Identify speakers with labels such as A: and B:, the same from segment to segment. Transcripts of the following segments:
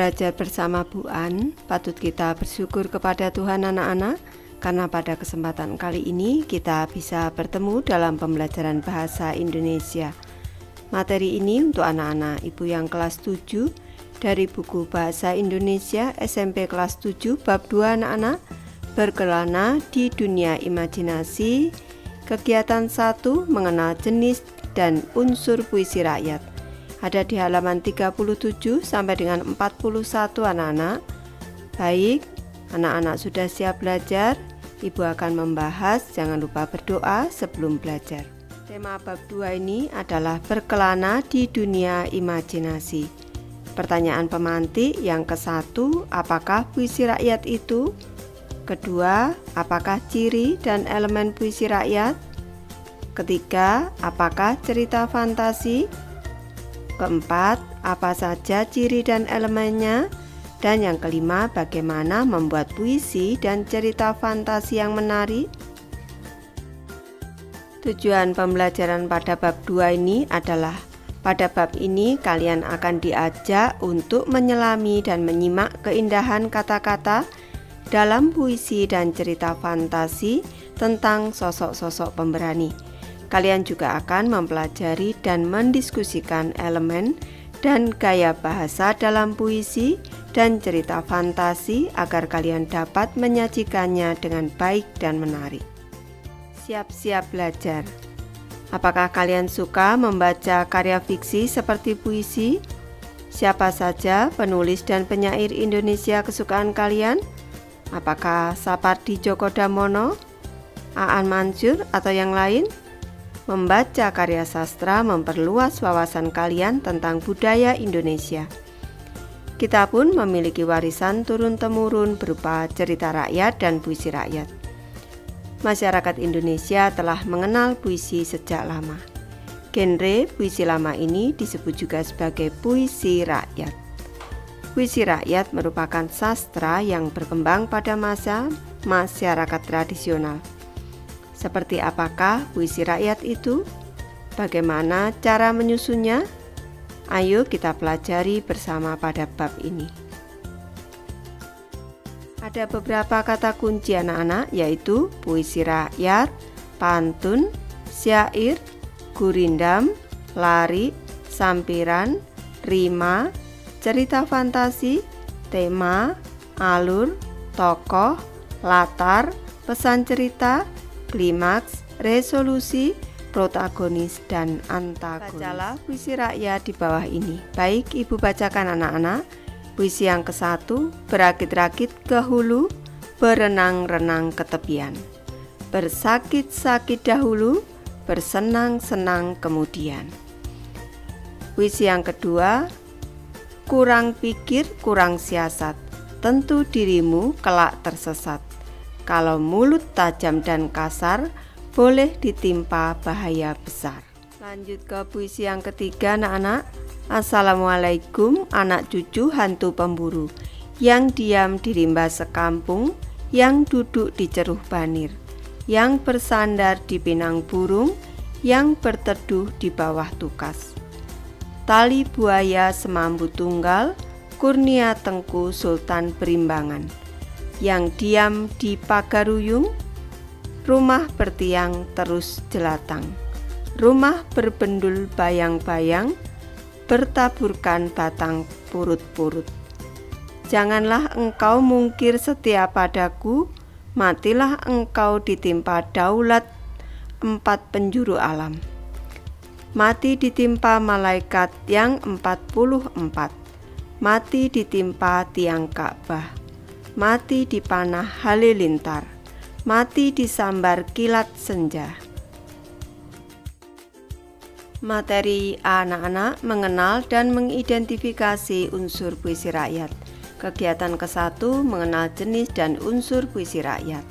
A: belajar bersama Bu An, patut kita bersyukur kepada Tuhan anak-anak, karena pada kesempatan kali ini kita bisa bertemu dalam pembelajaran bahasa Indonesia. Materi ini untuk anak-anak Ibu yang kelas 7 dari buku Bahasa Indonesia SMP kelas 7 bab 2 anak-anak, berkelana di dunia imajinasi, kegiatan 1 mengenal jenis dan unsur puisi rakyat. Ada di halaman 37 sampai dengan 41 anak-anak. Baik, anak-anak sudah siap belajar? Ibu akan membahas, jangan lupa berdoa sebelum belajar. Tema bab 2 ini adalah berkelana di dunia imajinasi. Pertanyaan pemantik yang ke-1, apakah puisi rakyat itu? Kedua, apakah ciri dan elemen puisi rakyat? Ketiga, apakah cerita fantasi? Keempat, apa saja ciri dan elemennya? Dan yang kelima, bagaimana membuat puisi dan cerita fantasi yang menarik? Tujuan pembelajaran pada bab 2 ini adalah pada bab ini kalian akan diajak untuk menyelami dan menyimak keindahan kata-kata dalam puisi dan cerita fantasi tentang sosok-sosok pemberani. Kalian juga akan mempelajari dan mendiskusikan elemen dan gaya bahasa dalam puisi dan cerita fantasi agar kalian dapat menyajikannya dengan baik dan menarik. Siap-siap belajar. Apakah kalian suka membaca karya fiksi seperti puisi? Siapa saja penulis dan penyair Indonesia kesukaan kalian? Apakah Sapardi Djoko Damono, Aan Mansur, atau yang lain? Membaca karya sastra memperluas wawasan kalian tentang budaya Indonesia. Kita pun memiliki warisan turun-temurun berupa cerita rakyat dan puisi rakyat. Masyarakat Indonesia telah mengenal puisi sejak lama. Genre puisi lama ini disebut juga sebagai puisi rakyat. Puisi rakyat merupakan sastra yang berkembang pada masa masyarakat tradisional. Seperti apakah puisi rakyat itu? Bagaimana cara menyusunnya? Ayo kita pelajari bersama pada bab ini. Ada beberapa kata kunci anak-anak, yaitu puisi rakyat, pantun, syair, gurindam, lari, sampiran, rima, cerita fantasi, tema, alur, tokoh, latar, pesan cerita, klimaks, resolusi, protagonis, dan antagonis. Bacalah puisi rakyat di bawah ini. Baik, Ibu bacakan anak-anak. Puisi yang ke-1, berakit-rakit ke hulu, berenang-renang ke tepian. Bersakit-sakit dahulu, bersenang-senang kemudian. Puisi yang kedua, kurang pikir, kurang siasat, tentu dirimu kelak tersesat. Kalau mulut tajam dan kasar, boleh ditimpa bahaya besar. Lanjut ke puisi yang ketiga anak-anak. Assalamualaikum anak cucu hantu pemburu, yang diam di rimba sekampung, yang duduk di ceruh banir, yang bersandar di pinang burung, yang berteduh di bawah tukas. Tali buaya semambu tunggal, kurnia tengku sultan berimbangan, yang diam di pagaruyung, rumah bertiang terus jelatang, rumah berbendul bayang-bayang, bertaburkan batang purut-purut. Janganlah engkau mungkir setia padaku, matilah engkau ditimpa daulat 4 penjuru alam. Mati ditimpa malaikat yang 44, mati ditimpa tiang Ka'bah, mati dipanah halilintar, mati disambar kilat senja. Materi anak-anak mengenal dan mengidentifikasi unsur puisi rakyat. Kegiatan ke-1 mengenal jenis dan unsur puisi rakyat.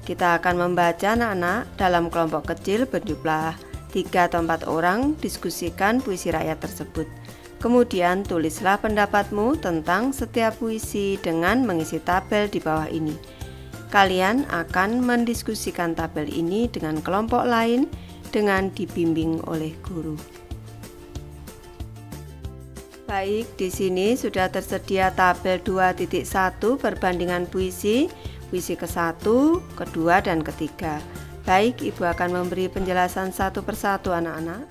A: Kita akan membaca anak-anak dalam kelompok kecil berjumlah 3 atau 4 orang, diskusikan puisi rakyat tersebut. Kemudian tulislah pendapatmu tentang setiap puisi dengan mengisi tabel di bawah ini. Kalian akan mendiskusikan tabel ini dengan kelompok lain dengan dibimbing oleh guru. Baik, di sini sudah tersedia tabel 2.1 perbandingan puisi ke-1, kedua, dan ketiga. Baik, Ibu akan memberi penjelasan satu persatu anak-anak.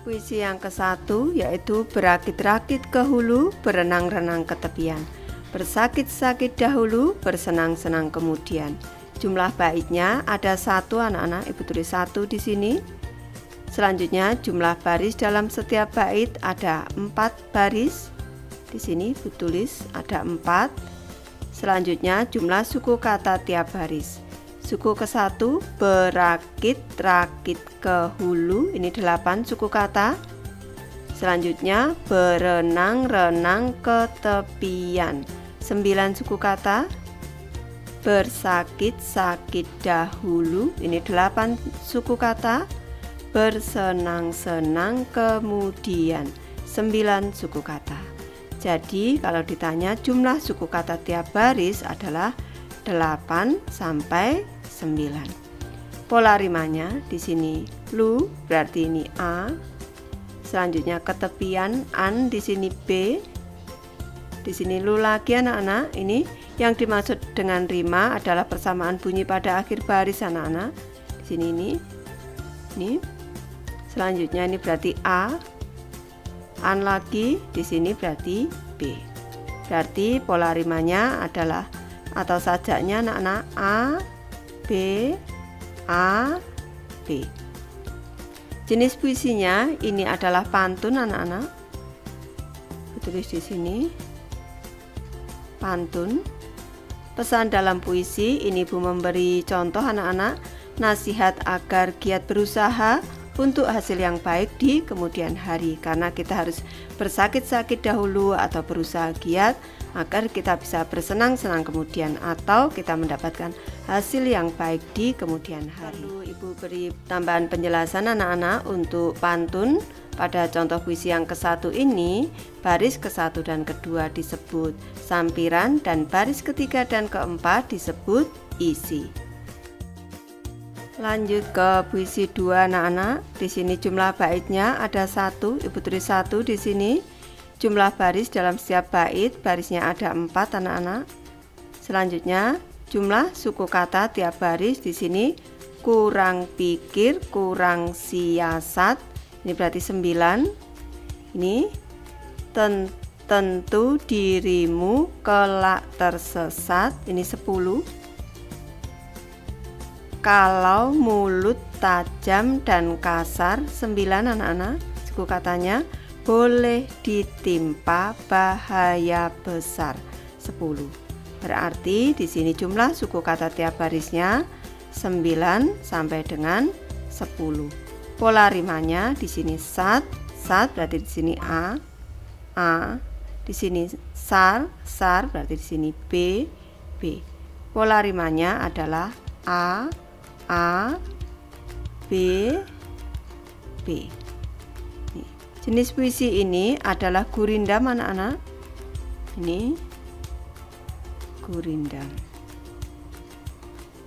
A: Puisi yang ke-1 yaitu berakit-rakit ke hulu, berenang-renang ke tepian. Bersakit-sakit dahulu, bersenang-senang kemudian. Jumlah baitnya ada 1 anak-anak, Ibu tulis 1 di sini. Selanjutnya jumlah baris dalam setiap bait ada 4 baris. Di sini Ibu tulis ada 4. Selanjutnya jumlah suku kata tiap baris. Suku ke-1 berakit-rakit ke hulu, ini 8 suku kata. Selanjutnya berenang-renang ke tepian, 9 suku kata. Bersakit-sakit dahulu, ini 8 suku kata. Bersenang-senang kemudian, 9 suku kata. Jadi kalau ditanya jumlah suku kata tiap baris adalah 8 sampai 9. Pola rimanya di sini lu berarti ini A. Selanjutnya ketepian an di sini B. Di sini lu lagi anak-anak. Ini yang dimaksud dengan rima adalah persamaan bunyi pada akhir baris anak-anak. Di sini ini. Selanjutnya ini berarti A, an lagi, di sini berarti B. Berarti pola rimanya adalah atau sajaknya anak-anak A, B, A, B. Jenis puisinya ini adalah pantun anak-anak. Tulis di sini pantun. Pesan dalam puisi ini Bu memberi contoh anak-anak, nasihat agar giat berusaha untuk hasil yang baik di kemudian hari, karena kita harus bersakit-sakit dahulu atau berusaha giat agar kita bisa bersenang-senang kemudian atau kita mendapatkan hasil yang baik di kemudian hari. Lalu Ibu beri tambahan penjelasan anak-anak untuk pantun. Pada contoh puisi yang ke-1 ini, baris ke-1 dan ke-2 disebut sampiran dan baris ke-3 dan ke-4 disebut isi. Lanjut ke puisi 2 anak-anak. Di sini jumlah baitnya ada 1, Ibu tulis 1 di sini. Jumlah baris dalam setiap bait, barisnya ada 4 anak-anak. Selanjutnya jumlah suku kata tiap baris di sini kurang pikir, kurang siasat. Ini berarti 9. Ini tentu dirimu kelak tersesat. Ini 10. Kalau mulut tajam dan kasar, 9 anak-anak. Suku katanya boleh ditimpa bahaya besar, 10. Berarti di sini jumlah suku kata tiap barisnya 9 sampai dengan 10. Pola rimanya di sini sat berarti di sini A, di sini sar berarti di sini B. Pola rimanya adalah A, B. Jenis puisi ini adalah gurindam anak-anak. Ini gurindam.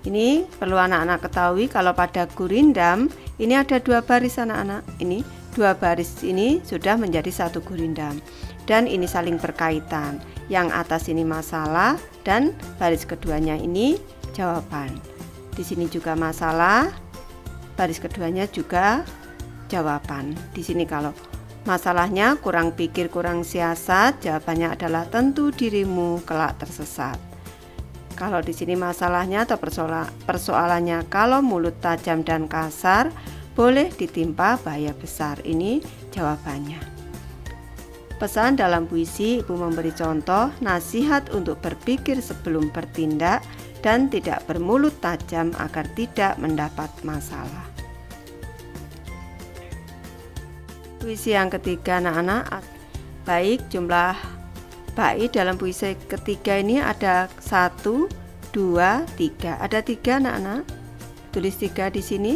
A: Ini perlu anak-anak ketahui kalau pada gurindam ini ada 2 baris anak-anak. Ini 2 baris ini sudah menjadi 1 gurindam dan ini saling berkaitan. Yang atas ini masalah dan baris keduanya ini jawaban. Di sini juga masalah, baris keduanya juga jawaban. Di sini kalau masalahnya kurang pikir, kurang siasat, jawabannya adalah tentu dirimu kelak tersesat. Kalau di sini masalahnya atau persoalannya kalau mulut tajam dan kasar, boleh ditimpa bahaya besar. Ini jawabannya. Pesan dalam puisi, Ibu memberi contoh nasihat untuk berpikir sebelum bertindak dan tidak bermulut tajam agar tidak mendapat masalah. Puisi yang ketiga anak-anak. Baik, jumlah bait dalam puisi ketiga ini ada 1, 2, 3. Ada 3 anak-anak. Tulis 3 di sini.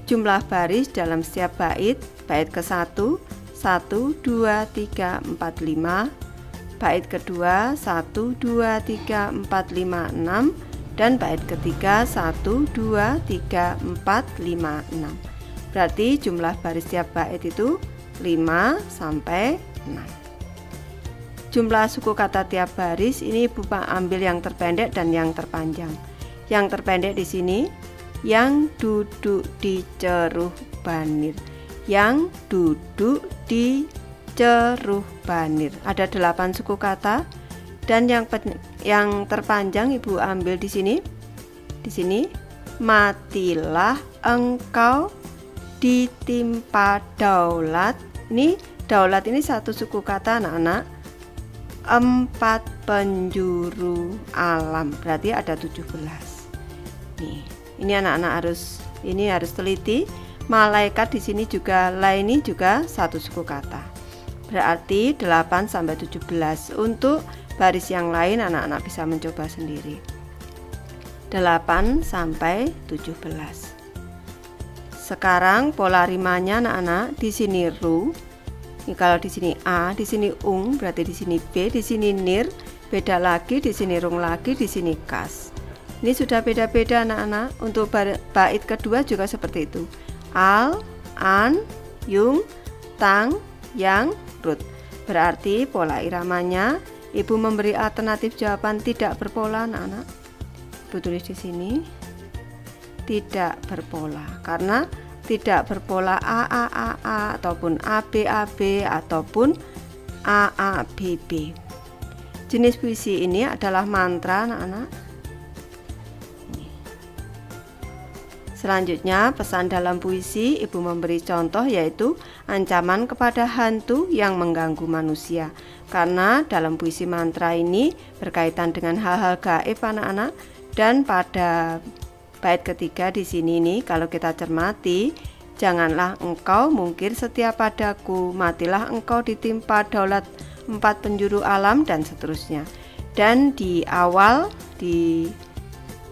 A: Jumlah baris dalam setiap bait ke-1 1, 2, 3, 4, 5. Bait kedua 1, 2, 3, 4, 5, 6. Dan bait ketiga 1, 2, 3, 4, 5, 6. Berarti jumlah baris setiap bait itu 5 sampai 6. jumlah suku kata tiap baris ini Ibu ambil yang terpendek dan yang terpanjang. Yang terpendek di sini, yang duduk di Ceruh Banir. Yang duduk di Ceruh Banir. Ada 8 suku kata, dan yang terpanjang Ibu ambil di sini. Di sini, matilah engkau ditimpa daulat. Ini daulat ini satu suku kata anak-anak. 4 penjuru alam, berarti ada 17. Nih, ini anak-anak harus teliti. Malaikat di sini juga, ini juga satu suku kata. Berarti 8 sampai 17. Untuk baris yang lain anak-anak bisa mencoba sendiri. 8 sampai 17. Sekarang pola rimanya anak-anak, di sini ru. Ini kalau di sini a, di sini ung, berarti di sini b, di sini nir, beda lagi, di sini rung lagi, di sini kas. Ini sudah beda-beda anak-anak. Untuk bait kedua juga seperti itu. Al, an, yung, tang, yang, rut. Berarti pola iramanya Ibu memberi alternatif jawaban tidak berpola anak-anak. Ibu tulis di sini tidak berpola karena tidak berpola A ataupun AB ataupun AABB. Jenis puisi ini adalah mantra anak-anak. Selanjutnya pesan dalam puisi Ibu memberi contoh yaitu ancaman kepada hantu yang mengganggu manusia. Karena dalam puisi mantra ini berkaitan dengan hal-hal gaib anak-anak, dan pada bait ketiga di sini nih kalau kita cermati, janganlah engkau mungkir setia padaku, matilah engkau ditimpa daulat 4 penjuru alam, dan seterusnya. Dan di awal di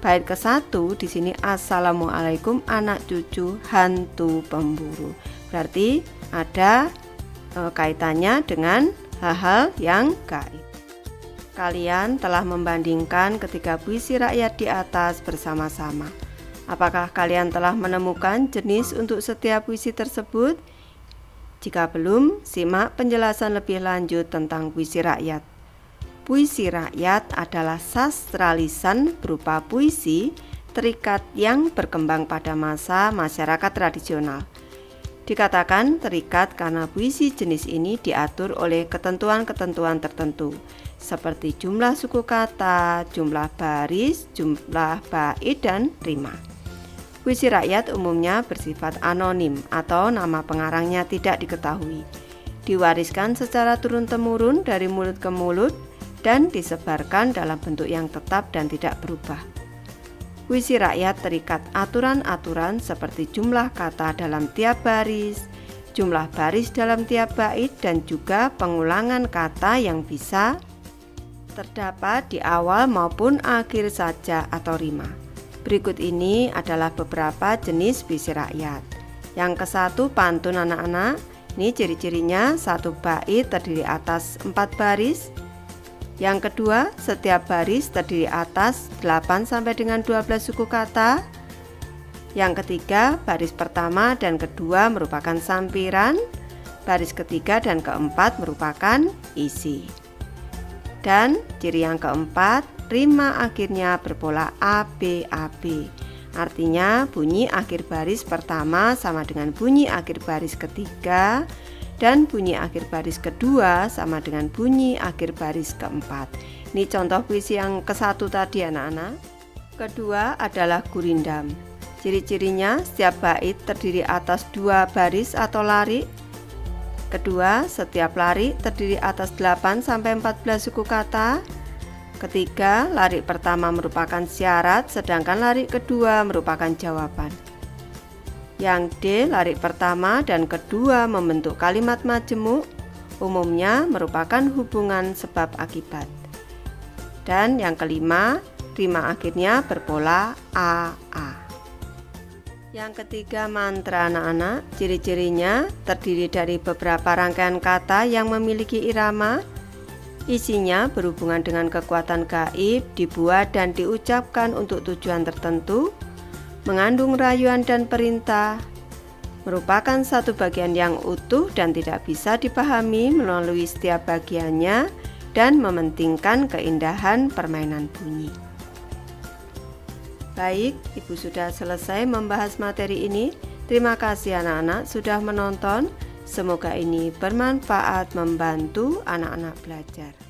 A: bait ke-1 di sini assalamualaikum anak cucu hantu pemburu. Berarti ada kaitannya dengan hal-hal yang gaib. Kalian telah membandingkan ketiga puisi rakyat di atas bersama-sama. Apakah kalian telah menemukan jenis untuk setiap puisi tersebut? Jika belum, simak penjelasan lebih lanjut tentang puisi rakyat. Puisi rakyat adalah sastra lisan berupa puisi terikat yang berkembang pada masa masyarakat tradisional. Dikatakan terikat karena puisi jenis ini diatur oleh ketentuan-ketentuan tertentu, seperti jumlah suku kata, jumlah baris, jumlah bait, dan rima. Puisi rakyat umumnya bersifat anonim atau nama pengarangnya tidak diketahui, diwariskan secara turun-temurun dari mulut ke mulut, dan disebarkan dalam bentuk yang tetap dan tidak berubah. Puisi rakyat terikat aturan-aturan seperti jumlah kata dalam tiap baris, jumlah baris dalam tiap bait, dan juga pengulangan kata yang bisa terdapat di awal maupun akhir saja atau rima. Berikut ini adalah beberapa jenis puisi rakyat. Yang ke-1 pantun anak-anak. Ini ciri-cirinya, satu bait terdiri atas 4 baris. Yang kedua, setiap baris terdiri atas 8 sampai dengan 12 suku kata. Yang ketiga, baris pertama dan kedua merupakan sampiran. Baris ketiga dan keempat merupakan isi. Dan ciri yang keempat, rima akhirnya berpola ABAB. Artinya bunyi akhir baris pertama sama dengan bunyi akhir baris ketiga, dan bunyi akhir baris kedua sama dengan bunyi akhir baris keempat. Ini contoh puisi yang ke-1 tadi anak-anak. Kedua adalah gurindam. Ciri-cirinya setiap bait terdiri atas 2 baris atau larik. Kedua, setiap larik terdiri atas 8 sampai 14 suku kata. Ketiga, larik pertama merupakan syarat, sedangkan larik kedua merupakan jawaban. Yang D, larik pertama dan kedua membentuk kalimat majemuk, umumnya merupakan hubungan sebab akibat. Dan yang kelima, rima akhirnya berpola AA. Yang ketiga mantra anak-anak, ciri-cirinya terdiri dari beberapa rangkaian kata yang memiliki irama. Isinya berhubungan dengan kekuatan gaib, dibuat dan diucapkan untuk tujuan tertentu, mengandung rayuan dan perintah, merupakan satu bagian yang utuh dan tidak bisa dipahami melalui setiap bagiannya, dan mementingkan keindahan permainan bunyi. Baik, Ibu sudah selesai membahas materi ini. Terima kasih anak-anak sudah menonton. Semoga ini bermanfaat membantu anak-anak belajar.